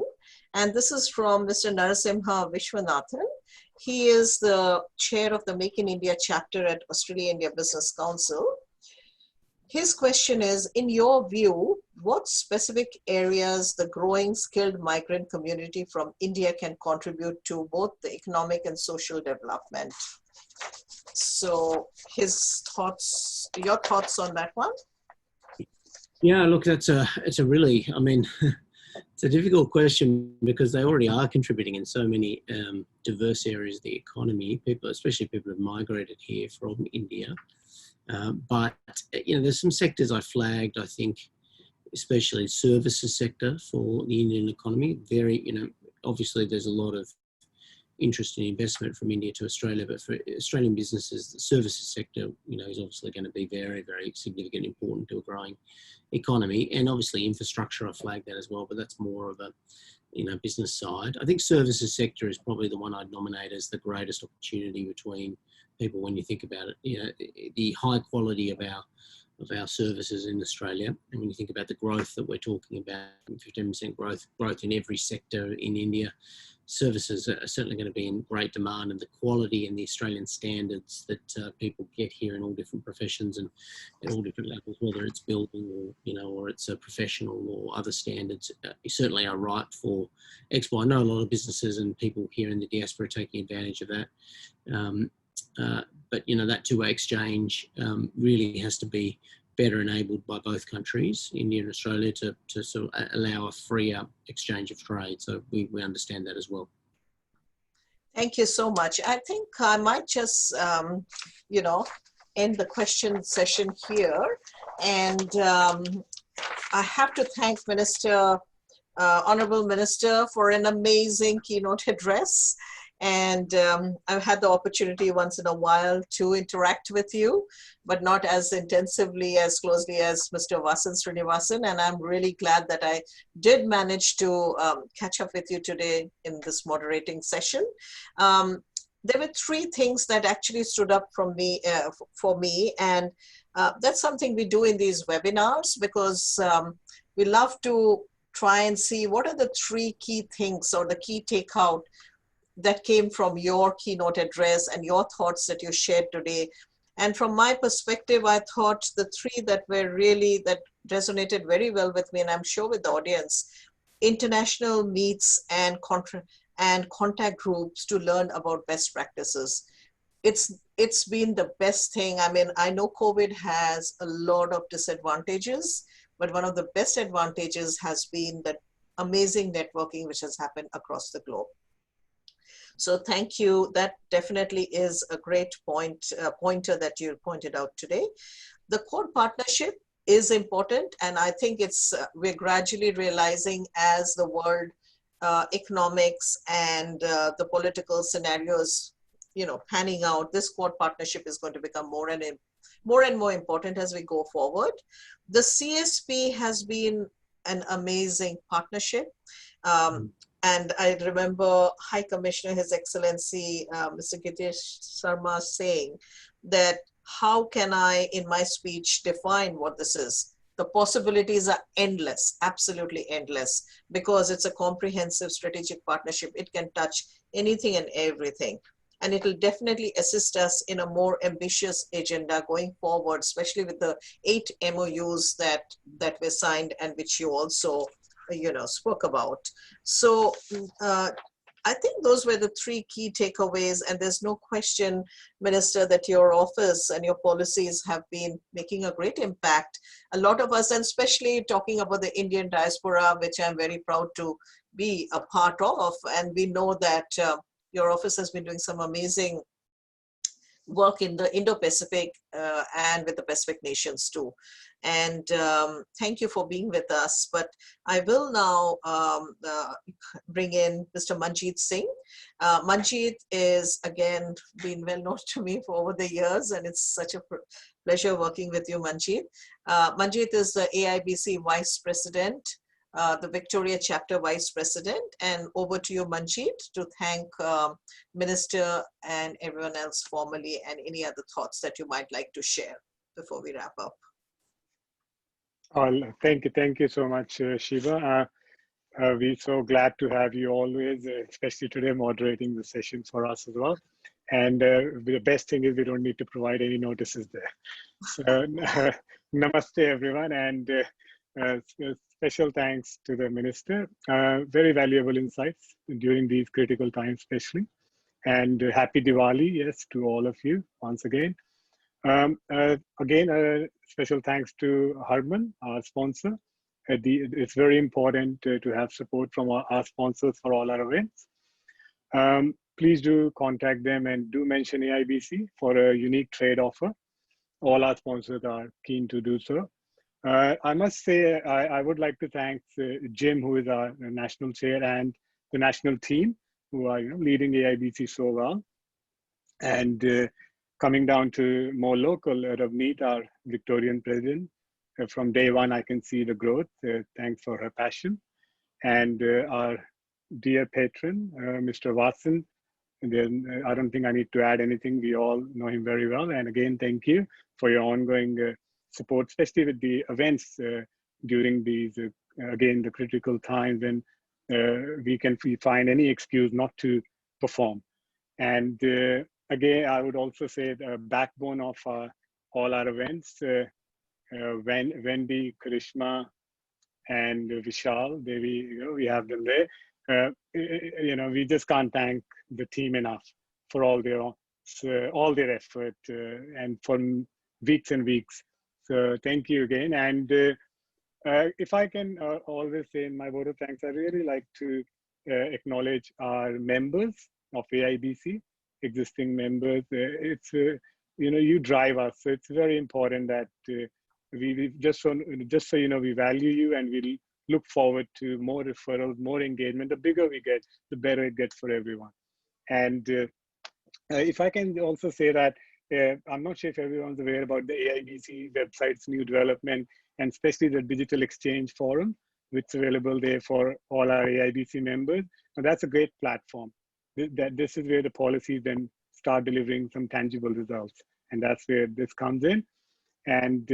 And this is from Mr. Narasimha Vishwanathan. He is the chair of the Make in India chapter at Australia-India Business Council. His question is, in your view, what specific areas the growing skilled migrant community from India can contribute to both the economic and social development? So your thoughts on that one? Yeah, look, it's a really, it's a difficult question because they already are contributing in so many diverse areas of the economy. Especially people who have migrated here from India. But there's some sectors I flagged, I think, especially services sector for the Indian economy. Obviously there's a lot of interest in investment from India to Australia, but for Australian businesses, the services sector, is obviously going to be very, very significant, important to a growing economy. And obviously infrastructure, I flagged that as well, but that's more of a, business side. I think services sector is probably the one I'd nominate as the greatest opportunity between people when you think about it. You know, the high quality of our services in Australia, and when you think about the growth that we're talking about, 15% growth in every sector in India, services are certainly going to be in great demand, and the quality and the Australian standards that people get here in all different professions and at all different levels, whether it's building or, you know, or it's a professional or other standards, certainly are right for export. I know a lot of businesses and people here in the diaspora are taking advantage of that. But, you know, that two-way exchange really has to be better enabled by both countries, India and Australia, to sort of allow a freer exchange of trade. So we understand that as well. Thank you so much. I think I might just, you know, end the question session here. And I have to thank Honorable Minister for an amazing keynote address. And I've had the opportunity once in a while to interact with you, but not as intensively, as closely as Mr. Vasan Srinivasan. And I'm really glad that I did manage to catch up with you today in this moderating session. There were three things that actually stood up from me, for me. And that's something we do in these webinars, because we love to try and see what are the three key things or the key takeout that came from your keynote address and your thoughts that you shared today. And from my perspective, I thought the three that were really, that resonated very well with me, and I'm sure with the audience: international meets and contact groups to learn about best practices. It's been the best thing. I mean, I know COVID has a lot of disadvantages, but one of the best advantages has been that amazing networking which has happened across the globe. So thank you. That definitely is a great pointer that you pointed out today. The Quad partnership is important, and I think it's we're gradually realizing as the world economics and the political scenarios, you know, panning out, this Quad partnership is going to become more and more important as we go forward. The CSP has been an amazing partnership. And I remember High Commissioner, His Excellency, Mr. Gitesh Sarma saying that, how can I, in my speech, define what this is? The possibilities are endless, absolutely endless, because it's a comprehensive strategic partnership. It can touch anything and everything. And it will definitely assist us in a more ambitious agenda going forward, especially with the 8 MOUs that were signed and which you also, you know, spoke about. So I think those were the three key takeaways, and there's no question, Minister, that your office and your policies have been making a great impact. A lot of us, and especially talking about the Indian diaspora, which I'm very proud to be a part of, and we know that your office has been doing some amazing work in the Indo-Pacific and with the Pacific nations too. And thank you for being with us. But I will now bring in Mr. Manjeet Singh. Manjeet is, again, been well known to me for over the years, and it's such a pleasure working with you, Manjeet. Manjeet is the AIBC Vice President, the Victoria Chapter Vice President. And over to you, Manjeet, to thank Minister and everyone else formally, and any other thoughts that you might like to share before we wrap up. Thank you so much, Shiva. We're so glad to have you always, especially today, moderating the session for us as well. And the best thing is we don't need to provide any notices there. So, namaste, everyone, and special thanks to the Minister. Very valuable insights during these critical times, especially. And happy Diwali, yes, to all of you once again. Again, special thanks to Harman, our sponsor. It's very important to have support from our sponsors for all our events. Please do contact them and do mention AIBC for a unique trade offer. All our sponsors are keen to do so. I must say, I would like to thank Jim, who is our national chair, and the national team, who are leading AIBC so well. And coming down to more local, Ravneet, our Victorian president, from day one, I can see the growth. Thanks for her passion. And our dear patron, Mr. Vasan, I don't think I need to add anything. We all know him very well. And again, thank you for your ongoing support, especially with the events during these, again, the critical times when we find any excuse not to perform. And again, I would also say the backbone of all our events, Wendy, Karishma, and Vishal, we have them there. We just can't thank the team enough for all their effort and for weeks and weeks. So thank you again. And if I can always say in my vote of thanks, I really like to acknowledge our members of AIBC, existing members. You drive us, so it's very important that we just so we value you, and we look forward to more referrals, more engagement. The bigger we get, the better it gets for everyone. And if I can also say that I'm not sure if everyone's aware about the AIBC website's new development, and especially the digital exchange forum, which is available there for all our AIBC members. And that's a great platform. This is where the policies then start delivering some tangible results, and that's where this comes in. And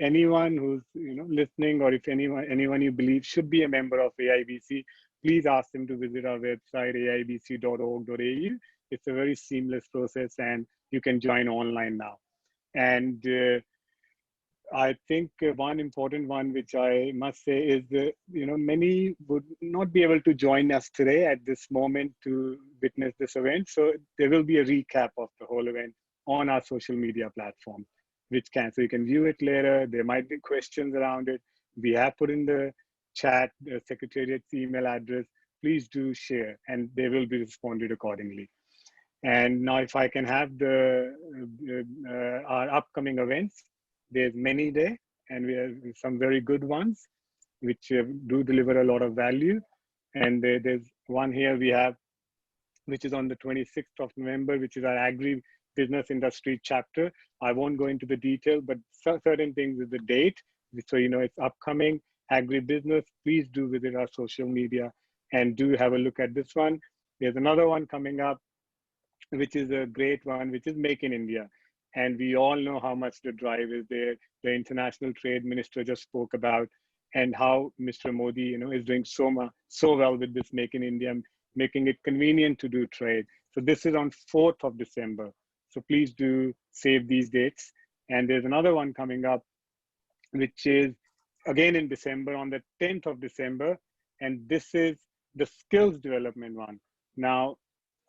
anyone who's listening, or if anyone you believe should be a member of AIBC, please ask them to visit our website, aibc.org.au. It's a very seamless process, and you can join online now. And I think one important one, which I must say, is many would not be able to join us today at this moment to witness this event. So there will be a recap of the whole event on our social media platform, so you can view it later. There might be questions around it. We have put in the chat the Secretariat's email address. Please do share, and they will be responded accordingly. And now, if I can have our upcoming events, there's many there, and we have some very good ones, which do deliver a lot of value. And there's one here we have, which is on the 26th of November, which is our Agri-Business Industry chapter. I won't go into the detail, but certain things is the date. So, it's upcoming agribusiness. Please do visit our social media and do have a look at this one. There's another one coming up, which is a great one, which is Make in India. And we all know how much the drive is there. The International Trade Minister just spoke about, and how Mr. Modi, is doing so well with this Make in India, making it convenient to do trade. So this is on 4th of December. So please do save these dates. And there's another one coming up, which is again in December, on the 10th of December. And this is the skills development one. Now,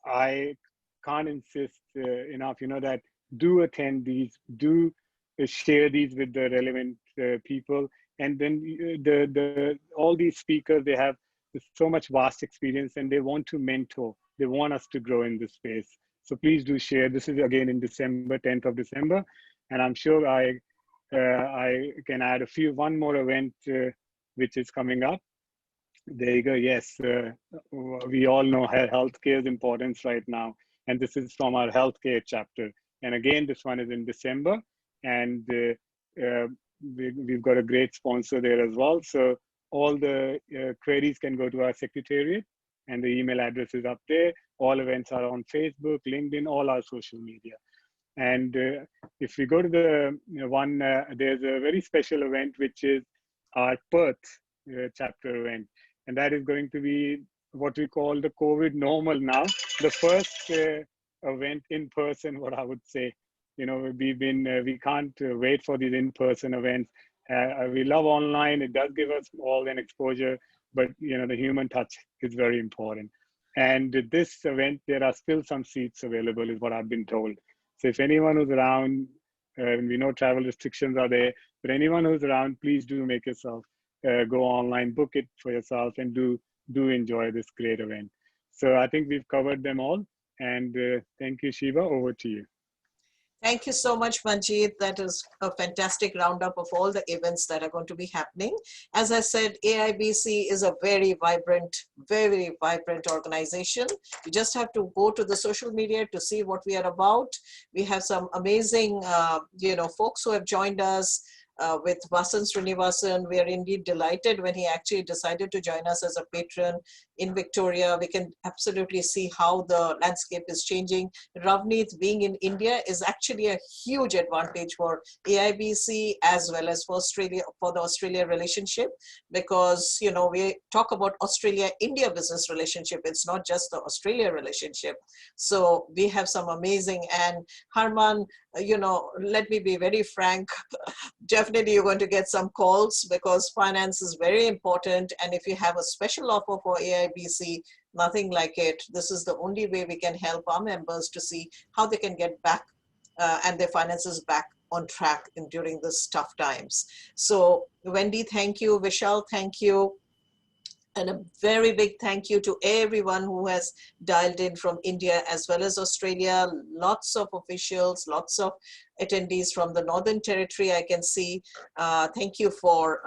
I can't insist enough, that do attend these, do share these with the relevant people. And then all these speakers, they have so much vast experience, and they want to mentor. They want us to grow in this space. So please do share. This is again in December, 10th of December. And I'm sure I can add one more event which is coming up. There you go. Yes, we all know healthcare's importance right now. And this is from our healthcare chapter. And again, this one is in December. And we've got a great sponsor there as well. So all the queries can go to our secretariat, and the email address is up there. All events are on Facebook, LinkedIn, all our social media. And if we go to the one, there's a very special event, which is our Perth chapter event. And that is going to be what we call the COVID normal now. The first event in person, what I would say. We can't wait for these in-person events. We love online. It does give us all an exposure, but the human touch is very important. And this event, there are still some seats available, is what I've been told. So if anyone who's around, we know travel restrictions are there, but anyone who's around, please do make yourself go online, book it for yourself, and do enjoy this great event. So I think we've covered them all. And thank you, Shiva. Over to you. Thank you so much, Manjeet. That is a fantastic roundup of all the events that are going to be happening. As I said, AIBC is a very vibrant organization. You just have to go to the social media to see what we are about. We have some amazing, folks who have joined us. With Vasan Srinivasan, we are indeed delighted when he actually decided to join us as a patron. in Victoria. We can absolutely see how the landscape is changing. Ravneet being in India is actually a huge advantage for AIBC as well as for Australia, for the Australia relationship, because, you know, we talk about Australia-India business relationship. It's not just the Australia relationship. So we have some amazing, and Harman, you know, let me be very frank, definitely you're going to get some calls because finance is very important. And if you have a special offer for AIBC, nothing like it. This is the only way we can help our members to see how they can get back and their finances back on track during this tough times. So Wendy, thank you. Vishal, thank you. And a very big thank you to everyone who has dialed in from India as well as Australia. Lots of officials, lots of attendees from the Northern Territory, I can see. Thank you for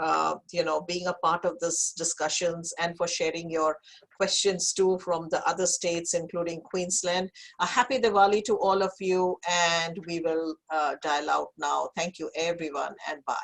you know, being a part of this discussions and for sharing your questions too from the other states, including Queensland. A happy Diwali to all of you, and we will dial out now. Thank you everyone, and bye.